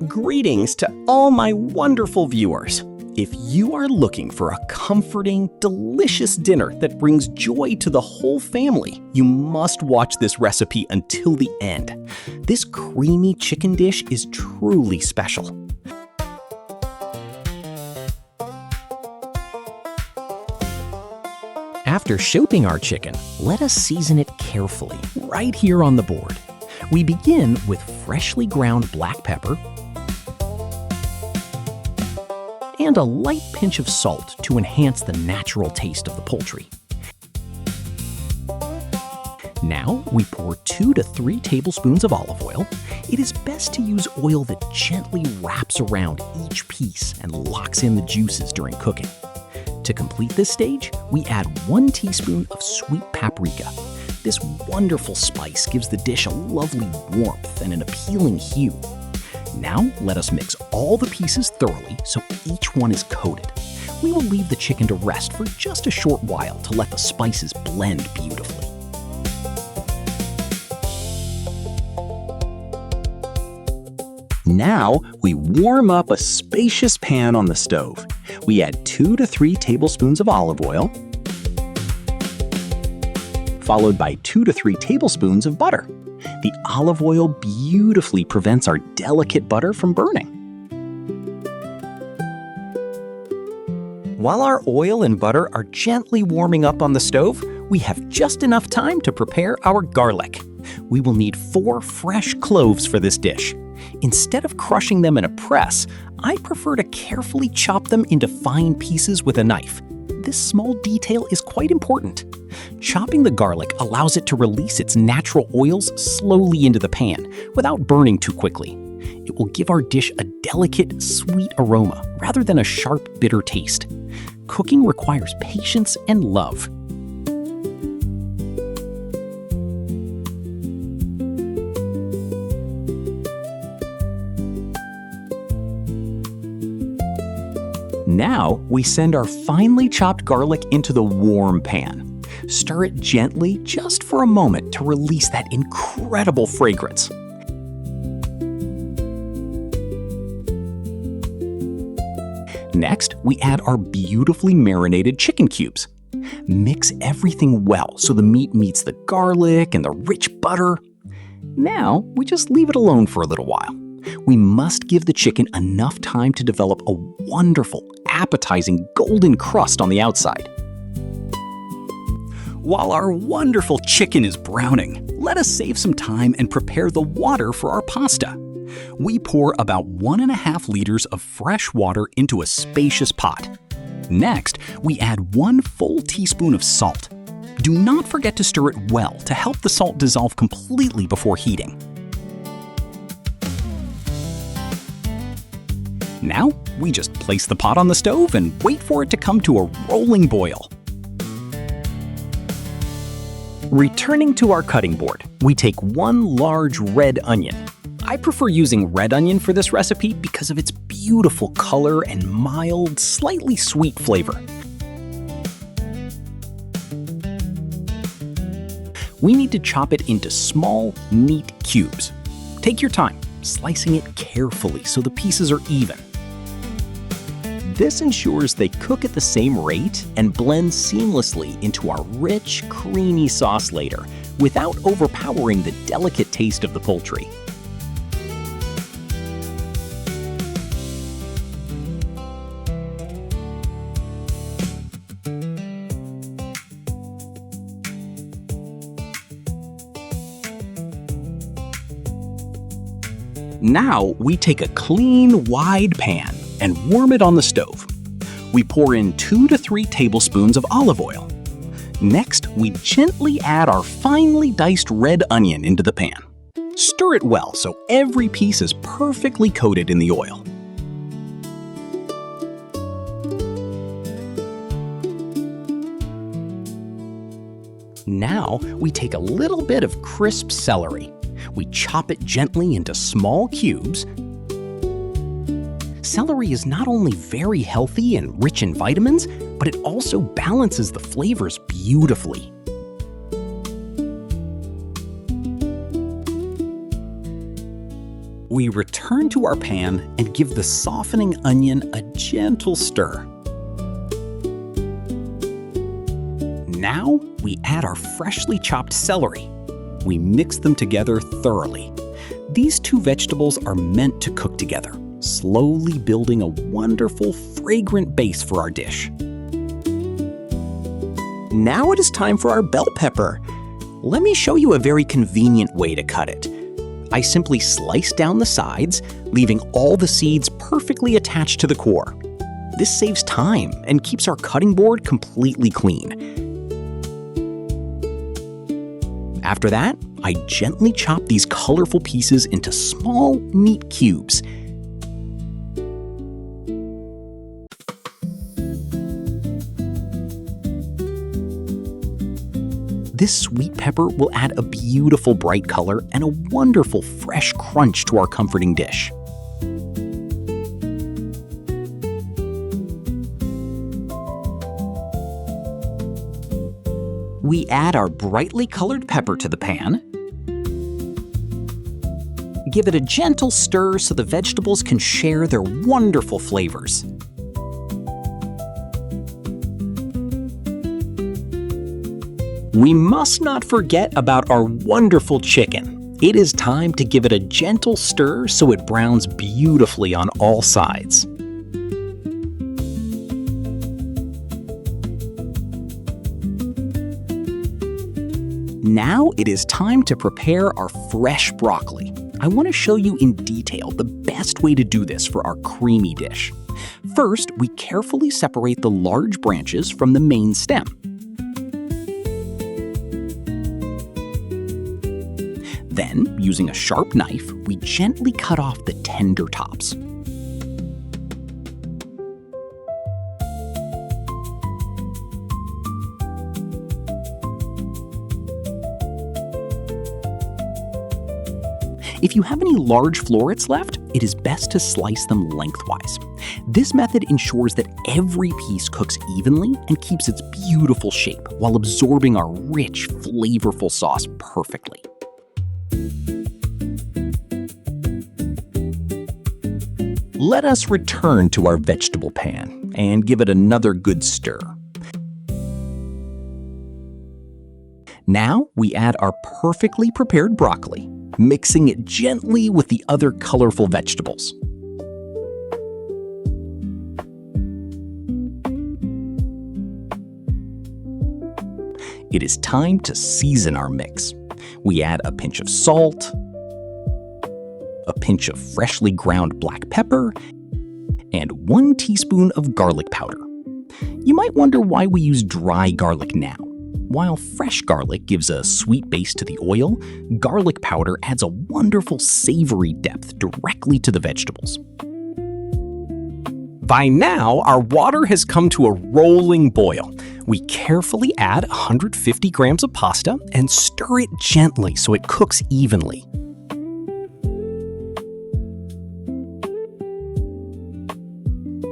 Greetings to all my wonderful viewers. If you are looking for a comforting, delicious dinner that brings joy to the whole family, you must watch this recipe until the end. This creamy chicken dish is truly special. After shaping our chicken, let us season it carefully, right here on the board. We begin with freshly ground black pepper and a light pinch of salt to enhance the natural taste of the poultry. Now we pour 2 to 3 tablespoons of olive oil. It is best to use oil that gently wraps around each piece and locks in the juices during cooking. To complete this stage, we add 1 teaspoon of sweet paprika. This wonderful spice gives the dish a lovely warmth and an appealing hue. Now let us mix all the pieces thoroughly so each one is coated. We will leave the chicken to rest for just a short while to let the spices blend beautifully. Now we warm up a spacious pan on the stove. We add 2 to 3 tablespoons of olive oil, followed by 2 to 3 tablespoons of butter. The olive oil beautifully prevents our delicate butter from burning. While our oil and butter are gently warming up on the stove, we have just enough time to prepare our garlic. We will need 4 fresh cloves for this dish. Instead of crushing them in a press, I prefer to carefully chop them into fine pieces with a knife. This small detail is quite important. Chopping the garlic allows it to release its natural oils slowly into the pan without burning too quickly. It will give our dish a delicate, sweet aroma rather than a sharp, bitter taste. Cooking requires patience and love. Now, we send our finely chopped garlic into the warm pan. Stir it gently just for a moment to release that incredible fragrance. Next, we add our beautifully marinated chicken cubes. Mix everything well so the meat meets the garlic and the rich butter. Now, we just leave it alone for a little while. We must give the chicken enough time to develop a wonderful, appetizing golden crust on the outside. While our wonderful chicken is browning, let us save some time and prepare the water for our pasta. We pour about 1.5 liters of fresh water into a spacious pot. Next, we add 1 full teaspoon of salt. Do not forget to stir it well to help the salt dissolve completely before heating. Now, we just place the pot on the stove and wait for it to come to a rolling boil. Returning to our cutting board, we take 1 large red onion. I prefer using red onion for this recipe because of its beautiful color and mild, slightly sweet flavor. We need to chop it into small, neat cubes. Take your time, slicing it carefully so the pieces are even. This ensures they cook at the same rate and blend seamlessly into our rich, creamy sauce later, without overpowering the delicate taste of the poultry. Now we take a clean, wide pan and warm it on the stove. We pour in 2 to 3 tablespoons of olive oil. Next, we gently add our finely diced red onion into the pan. Stir it well so every piece is perfectly coated in the oil. Now, we take a little bit of crisp celery. We chop it gently into small cubes. Celery is not only very healthy and rich in vitamins, but it also balances the flavors beautifully. We We return to our pan and give the softening onion a gentle stir. Now, we add our freshly chopped celery. We mix them together thoroughly. These two vegetables are meant to cook together, slowly building a wonderful, fragrant base for our dish. Now it is time for our bell pepper. Let me show you a very convenient way to cut it. I simply slice down the sides, leaving all the seeds perfectly attached to the core. This saves time and keeps our cutting board completely clean. After that, I gently chop these colorful pieces into small, neat cubes. This sweet pepper will add a beautiful bright color and a wonderful fresh crunch to our comforting dish. We add our brightly colored pepper to the pan. Give it a gentle stir so the vegetables can share their wonderful flavors. We must not forget about our wonderful chicken. It is time to give it a gentle stir so it browns beautifully on all sides. Now it is time to prepare our fresh broccoli. I want to show you in detail the best way to do this for our creamy dish. First, we carefully separate the large branches from the main stem. Then, using a sharp knife, we gently cut off the tender tops. If you have any large florets left, it is best to slice them lengthwise. This method ensures that every piece cooks evenly and keeps its beautiful shape while absorbing our rich, flavorful sauce perfectly. Let us return to our vegetable pan and give it another good stir. Now we add our perfectly prepared broccoli, mixing it gently with the other colorful vegetables. It is time to season our mix. We add a pinch of salt, a pinch of freshly ground black pepper, and 1 teaspoon of garlic powder. You might wonder why we use dry garlic now. While fresh garlic gives a sweet base to the oil, garlic powder adds a wonderful savory depth directly to the vegetables. By now, our water has come to a rolling boil. We carefully add 150 grams of pasta and stir it gently so it cooks evenly.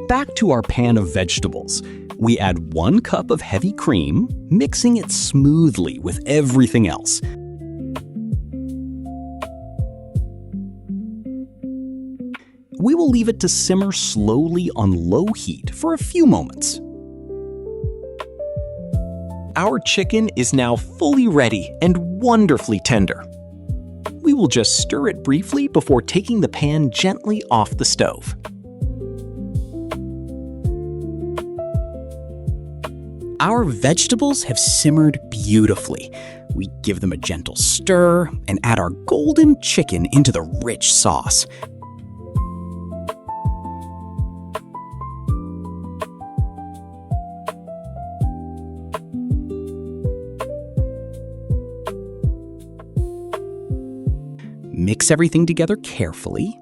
Back to our pan of vegetables. We add 1 cup of heavy cream, mixing it smoothly with everything else. We will leave it to simmer slowly on low heat for a few moments. Our chicken is now fully ready and wonderfully tender. We will just stir it briefly before taking the pan gently off the stove. Our vegetables have simmered beautifully. We give them a gentle stir and add our golden chicken into the rich sauce. Mix everything together carefully.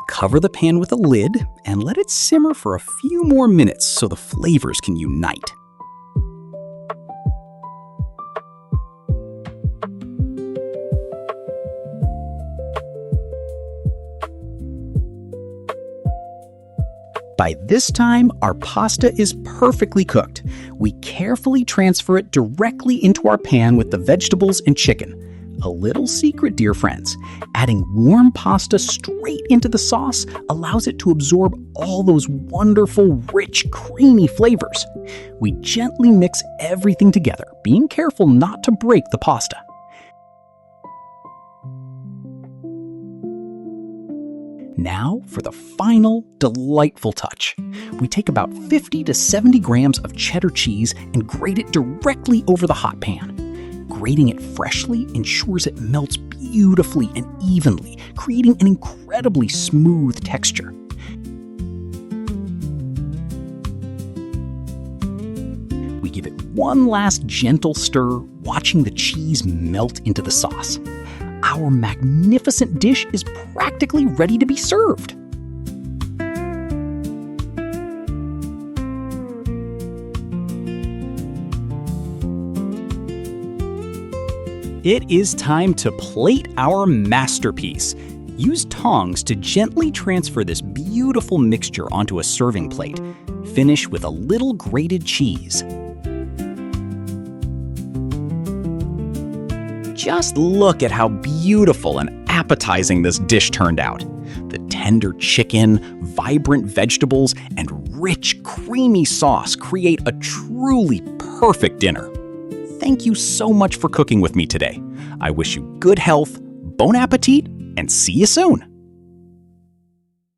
Cover the pan with a lid and let it simmer for a few more minutes so the flavors can unite. By this time, our pasta is perfectly cooked. We carefully transfer it directly into our pan with the vegetables and chicken. A little secret, dear friends, adding warm pasta straight into the sauce allows it to absorb all those wonderful, rich, creamy flavors. We gently mix everything together, being careful not to break the pasta. Now for the final delightful touch. We take about 50 to 70 grams of cheddar cheese and grate it directly over the hot pan. Grating it freshly ensures it melts beautifully and evenly, creating an incredibly smooth texture. We give it one last gentle stir, watching the cheese melt into the sauce. Our magnificent dish is practically ready to be served. It is time to plate our masterpiece. Use tongs to gently transfer this beautiful mixture onto a serving plate. Finish with a little grated cheese. Just look at how beautiful and appetizing this dish turned out. The tender chicken, vibrant vegetables, and rich, creamy sauce create a truly perfect dinner. Thank you so much for cooking with me today. I wish you good health, bon appetit, and see you soon.